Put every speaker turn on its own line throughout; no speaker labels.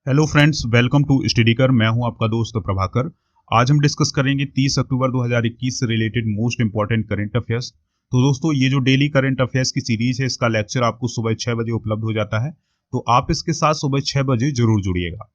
Hello friends, welcome to स्टडीकर। मैं हूं आपका दोस्त प्रभाकर। आज हम डिस्कस करेंगे 30 अक्टूबर 2021 से related most important current affairs. तो दोस्तों, ये जो डेली करंट अफेयर्स की सीरीज है, इसका लेक्चर आपको सुबह 6 बजे उपलब्ध हो जाता है। तो आप इसके साथ सुबह 6 बजे जरूर जुड़िएगा।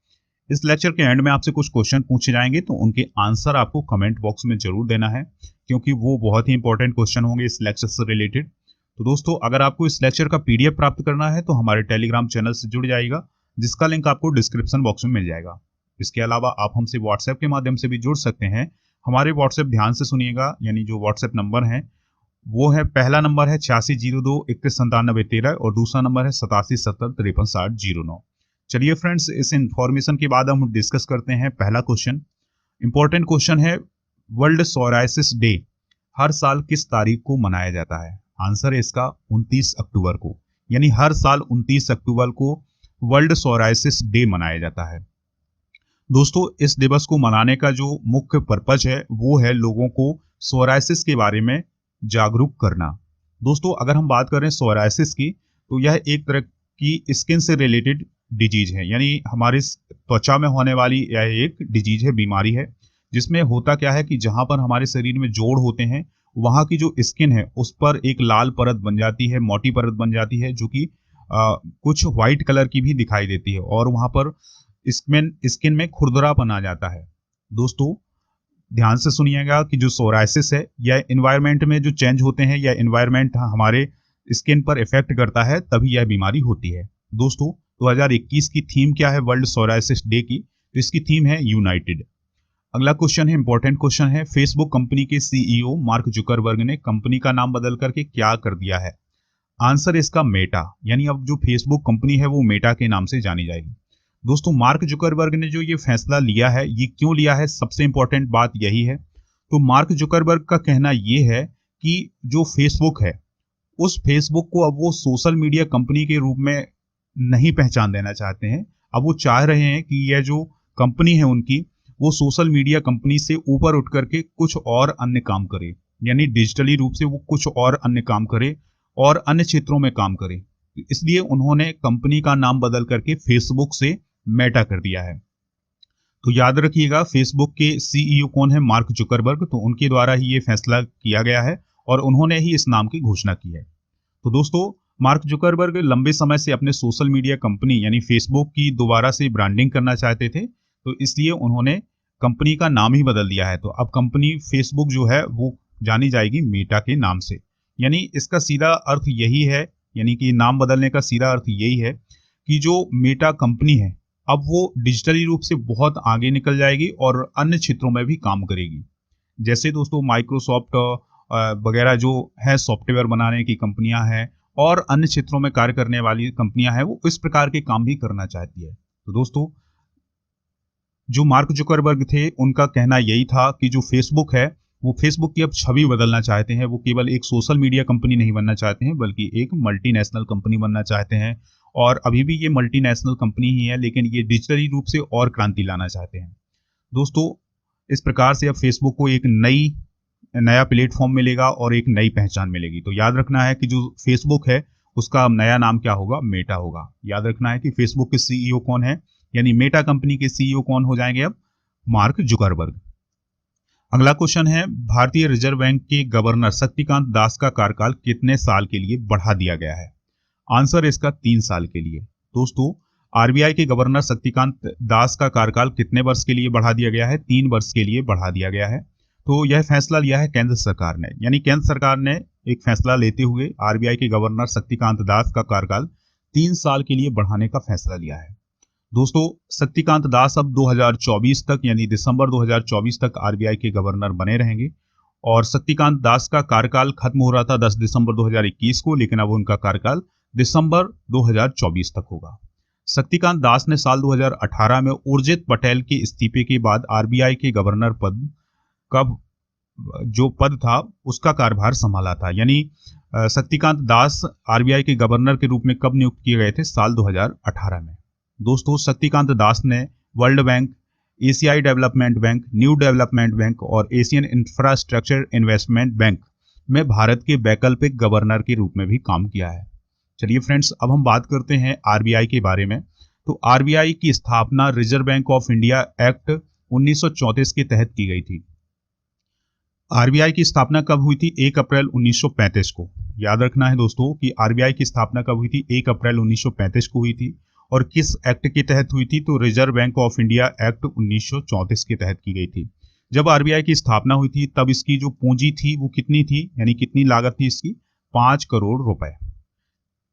इस लेक्चर के एंड में आपसे कुछ क्वेश्चन पूछे जाएंगे, तो उनके आंसर आपको कमेंट बॉक्स में जरूर देना है, क्योंकि वो बहुत ही इंपॉर्टेंट क्वेश्चन होंगे इस लेक्चर से रिलेटेड। तो दोस्तों, अगर आपको इस लेक्चर का पीडीएफ प्राप्त करना है तो हमारे टेलीग्राम चैनल से जुड़ जाइएगा, जिसका लिंक आपको डिस्क्रिप्शन बॉक्स में मिल जाएगा। इसके अलावा आप हमसे व्हाट्सएप के माध्यम से भी जुड़ सकते हैं। हमारे व्हाट्सएप ध्यान से सुनिएगा, यानी जो व्हाट्सएप नंबर है वो है, पहला नंबर है 8602 31 97 13 और दूसरा नंबर है 8770 53 60 09। चलिए फ्रेंड्स, इस इंफॉर्मेशन के बाद हम डिस्कस करते हैं पहला क्वेश्चन। इंपॉर्टेंट क्वेश्चन है, वर्ल्ड सोरायसिस डे हर साल किस तारीख को मनाया जाता है? आंसर है इसका 29 अक्टूबर को, यानी हर साल 29 अक्टूबर को वर्ल्ड सोरायसिस डे मनाया जाता है। दोस्तों, इस दिवस को मनाने का जो मुख्य पर्पज है वो है लोगों को सोरायसिस के बारे में जागरूक करना। दोस्तों, अगर हम बात करें सोरायसिस की, तो यह एक तरह की स्किन से रिलेटेड डिजीज है, यानी हमारी त्वचा में होने वाली यह एक डिजीज है, बीमारी है, जिसमें होता क्या है कि जहां पर हमारे शरीर में जोड़ होते हैं, वहां की जो स्किन है उस पर एक लाल परत बन जाती है, मोटी परत बन जाती है, जो कि कुछ व्हाइट कलर की भी दिखाई देती है, और वहां पर स्किन में खुरदरापन आ जाता है। दोस्तों, ध्यान से सुनिएगा कि जो सोरायसिस है, यह एनवायरनमेंट में जो चेंज होते हैं, या एनवायरनमेंट हमारे स्किन पर इफेक्ट करता है, तभी यह बीमारी होती है। दोस्तों, 2021 की थीम क्या है वर्ल्ड सोरायसिस डे की? तो इसकी थीम है यूनाइटेड। अगला क्वेश्चन है, इंपॉर्टेंट क्वेश्चन है, फेसबुक कंपनी के सीईओ मार्क जुकरबर्ग ने कंपनी का नाम बदल करके क्या कर दिया है? आंसर इसका मेटा, यानी अब जो फेसबुक कंपनी है वो मेटा के नाम से जानी जाएगी। दोस्तों, मार्क जुकरबर्ग ने जो ये फैसला लिया है, ये क्यों लिया है, सबसे इंपॉर्टेंट बात यही है। तो मार्क जुकरबर्ग का कहना ये है कि जो फेसबुक है, उस फेसबुक को अब वो सोशल मीडिया कंपनी के रूप में नहीं पहचान देना चाहते हैं। अब वो चाह रहे हैं कि यह जो कंपनी है उनकी, वो सोशल मीडिया कंपनी से ऊपर उठ करके कुछ और अन्य काम करे, यानी डिजिटली रूप से वो कुछ और अन्य काम करे और अन्य क्षेत्रों में काम करे। इसलिए उन्होंने कंपनी का नाम बदल करके फेसबुक से मेटा कर दिया है। तो याद रखिएगा, फेसबुक के सीईओ कौन है? Mark Zuckerberg. तो उनके द्वारा ही ये फैसला किया गया है और उन्होंने ही इस नाम की घोषणा की है। तो दोस्तों, मार्क जुकरबर्ग लंबे समय से अपने सोशल मीडिया कंपनी यानी फेसबुक की दोबारा से ब्रांडिंग करना चाहते थे, तो इसलिए उन्होंने कंपनी का नाम ही बदल दिया है। तो अब कंपनी फेसबुक जो है वो जानी जाएगी मेटा के नाम से। यानी इसका सीधा अर्थ यही है, यानी कि नाम बदलने का सीधा अर्थ यही है कि जो मेटा कंपनी है, अब वो डिजिटली रूप से बहुत आगे निकल जाएगी और अन्य क्षेत्रों में भी काम करेगी। जैसे दोस्तों, माइक्रोसॉफ्ट वगैरह जो है, सॉफ्टवेयर बनाने की कंपनियां हैं और अन्य क्षेत्रों में कार्य करने वाली कंपनियां हैं, वो इस प्रकार के काम भी करना चाहती है। तो दोस्तों, जो मार्क जुकरबर्ग थे, उनका कहना यही था कि जो फेसबुक है, वो फेसबुक की अब छवि बदलना चाहते हैं। वो केवल एक सोशल मीडिया कंपनी नहीं बनना चाहते हैं, बल्कि एक मल्टीनेशनल कंपनी बनना चाहते हैं। और अभी भी ये मल्टीनेशनल कंपनी ही है, लेकिन ये डिजिटली रूप से और क्रांति लाना चाहते हैं। दोस्तों, इस प्रकार से अब फेसबुक को एक नया प्लेटफॉर्म मिलेगा और एक नई पहचान मिलेगी। तो याद रखना है कि जो फेसबुक है उसका नया नाम क्या होगा? मेटा होगा। याद रखना है कि फेसबुक के सीईओ कौन है, यानी मेटा कंपनी के सीईओ कौन हो जाएंगे अब? Mark Zuckerberg. अगला क्वेश्चन है, भारतीय रिजर्व बैंक के गवर्नर शक्तिकांत दास का कार्यकाल कितने साल के लिए बढ़ा दिया गया है? आंसर इसका 3 साल के लिए। दोस्तों, आरबीआई के गवर्नर शक्तिकांत दास का कार्यकाल कितने वर्ष के लिए बढ़ा दिया गया है? 3 वर्ष के लिए बढ़ा दिया गया है। तो यह फैसला लिया है केंद्र सरकार ने, यानी केंद्र सरकार ने एक फैसला लेते हुए आरबीआई के गवर्नर शक्तिकांत दास का कार्यकाल 3 साल के लिए बढ़ाने का फैसला लिया है। दोस्तों, शक्तिकांत दास अब 2024 तक, यानी दिसंबर 2024 तक आरबीआई के गवर्नर बने रहेंगे। और शक्तिकांत दास का कार्यकाल खत्म हो रहा था 10 दिसंबर 2021 को, लेकिन अब उनका कार्यकाल दिसंबर 2024 तक होगा। शक्तिकांत दास ने साल 2018 में उर्जित पटेल के इस्तीफे के बाद आरबीआई के गवर्नर पद कब जो पद था उसका कार्यभार संभाला था। यानी शक्तिकांत दास आरबीआई के गवर्नर के रूप में कब नियुक्त किए गए थे? साल 2018 में। दोस्तों, शक्तिकांत दास ने वर्ल्ड बैंक, एशियाई development bank, new development bank और एशियन इंफ्रास्ट्रक्चर इन्वेस्टमेंट बैंक में भारत के वैकल्पिक गवर्नर के रूप में भी काम किया है। चलिए फ्रेंड्स, अब हम बात करते हैं आरबीआई के बारे में। तो आरबीआई की स्थापना reserve bank of India act 1934 के तहत की गई थी। आरबीआई की स्थापना कब हुई थी? 1 अप्रैल 1935 को। याद रखना है दोस्तों कि आरबीआई की स्थापना कब हुई थी? 1 अप्रैल 1935 को हुई थी। और किस एक्ट के तहत हुई थी? तो reserve bank of India act 1934 के तहत की गई थी। जब आरबीआई की स्थापना हुई थी तब इसकी जो पूंजी थी वो कितनी थी, यानी कितनी लागत थी इसकी? 5 करोड़ रुपए।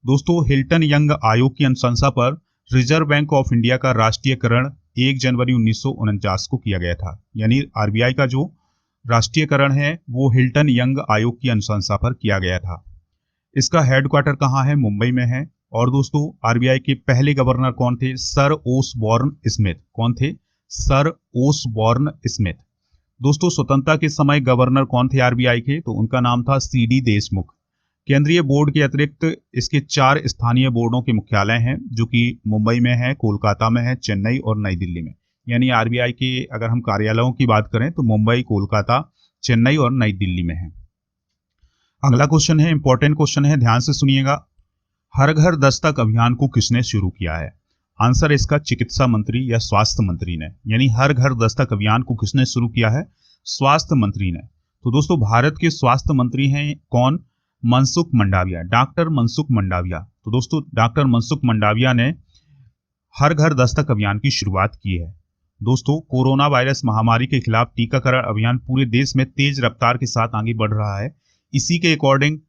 दोस्तों, हिल्टन यंग आयोग की अनुशंसा पर रिजर्व बैंक ऑफ इंडिया का राष्ट्रीयकरण 1 जनवरी 1949 को किया गया था। यानी आरबीआई का जो राष्ट्रीयकरण है वो हिल्टन यंग आयोग की अनुशंसा पर किया गया था। इसका हेडक्वार्टर कहाँ है? मुंबई में है। और दोस्तों, आरबीआई के पहले गवर्नर कौन थे? Sir Osborne Smith. कौन थे? Sir Osborne Smith. दोस्तों, स्वतंत्रता के समय गवर्नर कौन थे आरबीआई के? तो उनका नाम था सीडी देशमुख। केंद्रीय बोर्ड के अतिरिक्त इसके 4 स्थानीय बोर्डों के मुख्यालय हैं, जो कि मुंबई में है, कोलकाता में है, चेन्नई और नई दिल्ली में। यानी आरबीआई के अगर हम कार्यालयों की बात करें तो मुंबई, कोलकाता, चेन्नई और नई दिल्ली में है। अगला क्वेश्चन है, इंपॉर्टेंट क्वेश्चन है, ध्यान से सुनिएगा। हर घर दस्तक अभियान को किसने शुरू किया है? आंसर इसका चिकित्सा मंत्री या स्वास्थ्य मंत्री ने। यानी हर घर दस्तक अभियान को किसने शुरू किया है? स्वास्थ्य मंत्री ने। तो दोस्तों, भारत के स्वास्थ्य मंत्री हैं कौन? मनसुख मंडाविया, डॉक्टर मनसुख मंडाविया। तो दोस्तों, डॉक्टर मनसुख मंडाविया ने हर घर दस्तक अभियान की शुरुआत की है। दोस्तों, कोरोना वायरस महामारी के खिलाफ टीकाकरण अभियान पूरे देश में तेज रफ्तार के साथ आगे बढ़ रहा है। इसी के अकॉर्डिंग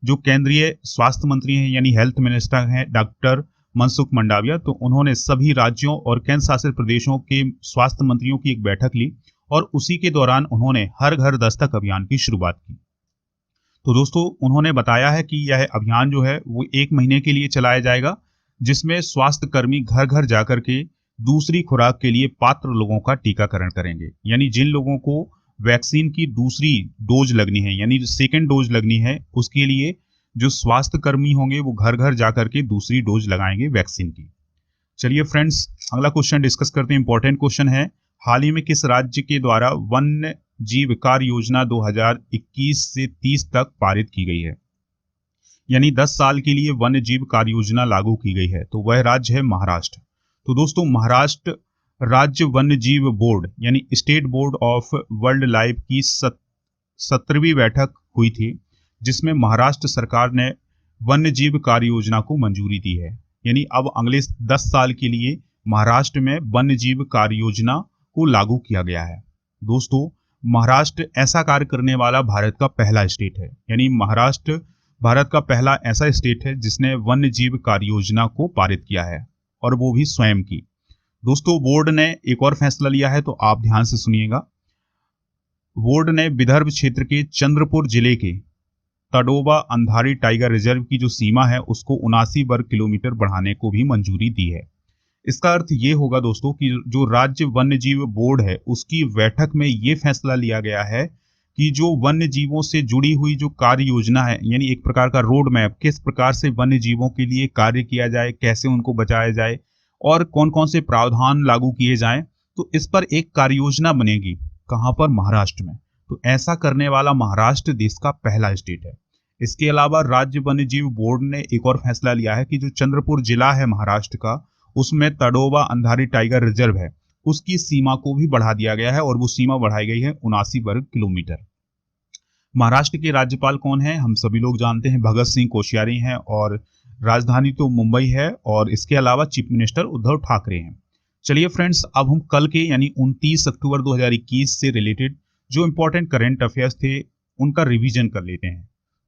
जो केंद्रीय स्वास्थ्य मंत्री हैं यानी हेल्थ मिनिस्टर हैं डॉक्टर मनसुख मंडाविया, तो उन्होंने सभी राज्यों और केंद्र शासित प्रदेशों के स्वास्थ्य मंत्रियों की एक बैठक ली और उसी के दौरान उन्होंने हर घर दस्तक अभियान की शुरुआत की। तो दोस्तों, उन्होंने बताया है कि यह अभियान जो है वो 1 महीने के लिए चलाया जाएगा, जिसमें स्वास्थ्य कर्मी घर घर जाकर के दूसरी खुराक के लिए पात्र लोगों का टीकाकरण करेंगे। यानी जिन लोगों को वैक्सीन की दूसरी डोज लगनी है, यानी सेकेंड डोज लगनी है, उसके लिए जो स्वास्थ्य कर्मी होंगे वो घर घर जाकर के दूसरी डोज लगाएंगे वैक्सीन की। चलिए फ्रेंड्स, अगला क्वेश्चन डिस्कस करते हैं। इंपॉर्टेंट क्वेश्चन है, हाल ही में किस राज्य के द्वारा वन्य जीव कार्य योजना 2021 से 30 तक पारित की गई है? यानी 10 साल के लिए वन्य जीव कार्य योजना लागू की गई है, तो वह राज्य है महाराष्ट्र। तो दोस्तों, महाराष्ट्र राज्य वन्य जीव बोर्ड यानी state board of wild life की 17वीं बैठक हुई थी, जिसमें महाराष्ट्र सरकार ने वन्य जीव कार्य योजना को मंजूरी दी है। यानी अब अगले 10 साल के लिए महाराष्ट्र में वन्य जीव कार्य योजना को लागू किया गया है। दोस्तों, महाराष्ट्र ऐसा कार्य करने वाला भारत का पहला स्टेट है। यानी महाराष्ट्र भारत का पहला ऐसा स्टेट है जिसने वन्य जीव कार्य योजना को पारित किया है, और वो भी स्वयं की। दोस्तों, बोर्ड ने एक और फैसला लिया है, तो आप ध्यान से सुनिएगा। बोर्ड ने विदर्भ क्षेत्र के चंद्रपुर जिले के तडोबा अंधारी टाइगर रिजर्व की जो सीमा है उसको 79 वर्ग किलोमीटर बढ़ाने को भी मंजूरी दी है। इसका अर्थ ये होगा दोस्तों कि जो राज्य वन्य जीव बोर्ड है उसकी बैठक में ये फैसला लिया गया है कि जो वन्य जीवों से जुड़ी हुई जो कार्य योजना है, यानी एक प्रकार का रोड मैप, किस प्रकार से वन्य जीवों के लिए कार्य किया जाए, कैसे उनको बचाया जाए और कौन कौन से प्रावधान लागू किए जाएं, तो इस पर एक कार्य योजना बनेगी। कहां पर? महाराष्ट्र में। तो ऐसा करने वाला महाराष्ट्र देश का पहला स्टेट है। इसके अलावा राज्य वन्य जीव बोर्ड ने एक और फैसला लिया है कि जो चंद्रपुर जिला है महाराष्ट्र का, उसमें तडोबा अंधारी टाइगर रिजर्व है, उसकी सीमा को भी बढ़ा दिया गया है और वो सीमा बढ़ाई गई है 79 वर्ग किलोमीटर। महाराष्ट्र के राज्यपाल कौन है? हम सभी लोग जानते हैं, भगत सिंह कोश्यारी हैं, और राजधानी तो मुंबई है, और इसके अलावा चीफ मिनिस्टर उद्धव ठाकरे हैं। चलिए फ्रेंड्स, अब हम कल के यानी 29 अक्टूबर 2021 से रिलेटेड जो इंपॉर्टेंट करंट अफेयर्स थे उनका रिवीजन कर लेते हैं।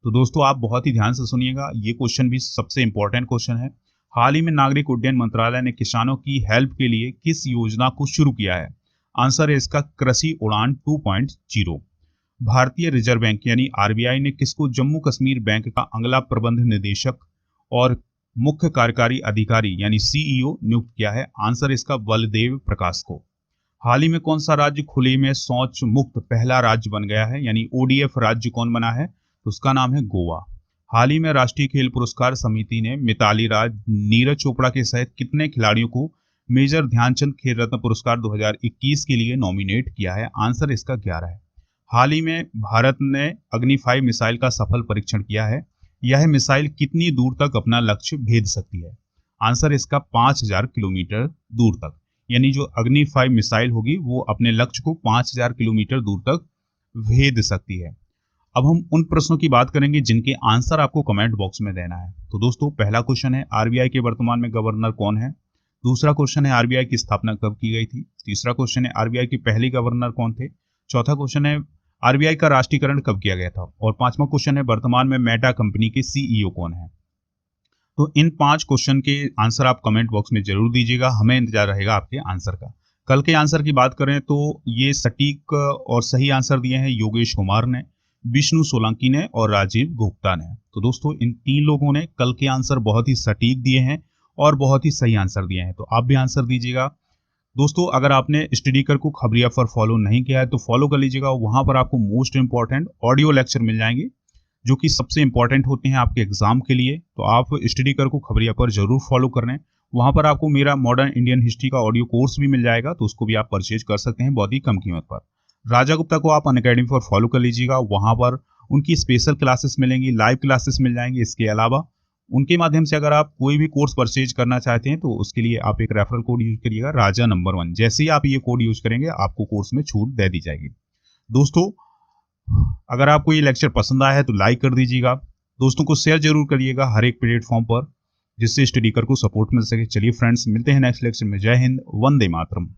तो दोस्तों, आप बहुत ही ध्यान से सुनिएगा, ये क्वेश्चन भी सबसे इंपॉर्टेंट क्वेश्चन है। हाल ही में नागरिक उड्डयन मंत्रालय ने किसानों की हेल्प के लिए किस योजना को शुरू किया है? आंसर है इसका कृषि उड़ान 2.0। भारतीय रिजर्व बैंक यानी आरबीआई ने किसको जम्मू कश्मीर बैंक का अगला प्रबंध निदेशक और मुख्य कार्यकारी अधिकारी यानी सीईओ नियुक्त किया है? आंसर इसका बलदेव प्रकाश को। हाल ही में कौन सा राज्य खुले में शौच मुक्त पहला राज्य बन गया है, यानी ओडीएफ राज्य कौन बना है? तो उसका नाम है गोवा। हाल ही में राष्ट्रीय खेल पुरस्कार समिति ने मिताली राज, नीरज चोपड़ा के सहित कितने खिलाड़ियों को मेजर ध्यानचंद खेल रत्न पुरस्कार 2021 के लिए नॉमिनेट किया है? आंसर इसका 11 है। हाल ही में भारत ने अग्नि 5 मिसाइल का सफल परीक्षण किया है। यह मिसाइल कितनी दूर तक अपना लक्ष्य भेद सकती है? आंसर इसका 5000 किलोमीटर दूर तक, यानी जो अग्नि 5 मिसाइल होगी वो अपने लक्ष्य को 5000 किलोमीटर दूर तक भेद सकती है। अब हम उन प्रश्नों की बात करेंगे जिनके आंसर आपको कमेंट बॉक्स में देना है। तो दोस्तों, पहला क्वेश्चन है आरबीआई के वर्तमान में गवर्नर कौन है। दूसरा क्वेश्चन है आरबीआई की स्थापना कब की गई थी। तीसरा क्वेश्चन है आरबीआई के पहले गवर्नर कौन थे। चौथा क्वेश्चन है आरबीआई का राष्ट्रीयकरण कब किया गया था। और पांचवा क्वेश्चन है वर्तमान में मेटा कंपनी के सीईओ कौन है। तो इन 5 क्वेश्चन के आंसर आप कमेंट बॉक्स में जरूर दीजिएगा, हमें इंतजार रहेगा आपके आंसर का। कल के आंसर की बात करें तो ये सटीक और सही आंसर दिए हैं योगेश कुमार ने, विष्णु सोलंकी ने और राजीव गुप्ता ने। तो दोस्तों, इन 3 लोगों ने कल के आंसर बहुत ही सटीक दिए हैं और बहुत ही सही आंसर दिए हैं। तो आप भी आंसर दीजिएगा। दोस्तों, अगर आपने स्टडीकर को खबरिया पर फॉलो नहीं किया है तो फॉलो कर लीजिएगा। वहां पर आपको मोस्ट इंपॉर्टेंट ऑडियो लेक्चर मिल जाएंगे जो कि सबसे इंपॉर्टेंट होते हैं आपके एग्जाम के लिए। तो आप स्टडीकर को खबरिया पर जरूर फॉलो कर लें। वहां पर आपको मेरा मॉडर्न इंडियन हिस्ट्री का ऑडियो कोर्स भी मिल जाएगा, तो उसको भी आप परचेज कर सकते हैं बहुत ही कम कीमत पर। राजा गुप्ता को आप अनअकैडमी पर फॉलो कर लीजिएगा। वहां पर उनकी स्पेशल क्लासेस मिलेंगी, लाइव क्लासेस मिल जाएंगी। इसके अलावा उनके माध्यम से अगर आप कोई भी कोर्स परचेज करना चाहते हैं तो उसके लिए आप एक रेफरल कोड यूज करिएगा, राजा नंबर 1। जैसे ही आप ये कोड यूज करेंगे आपको कोर्स में छूट दे दी जाएगी। दोस्तों, अगर आपको ये लेक्चर पसंद आया है तो लाइक कर दीजिएगा, दोस्तों को शेयर जरूर करिएगा हर एक प्लेटफॉर्म पर, जिससे स्टडीकर को सपोर्ट मिल सके। चलिए फ्रेंड्स, मिलते हैं नेक्स्ट लेक्चर में। जय हिंद, वंदे मातरम।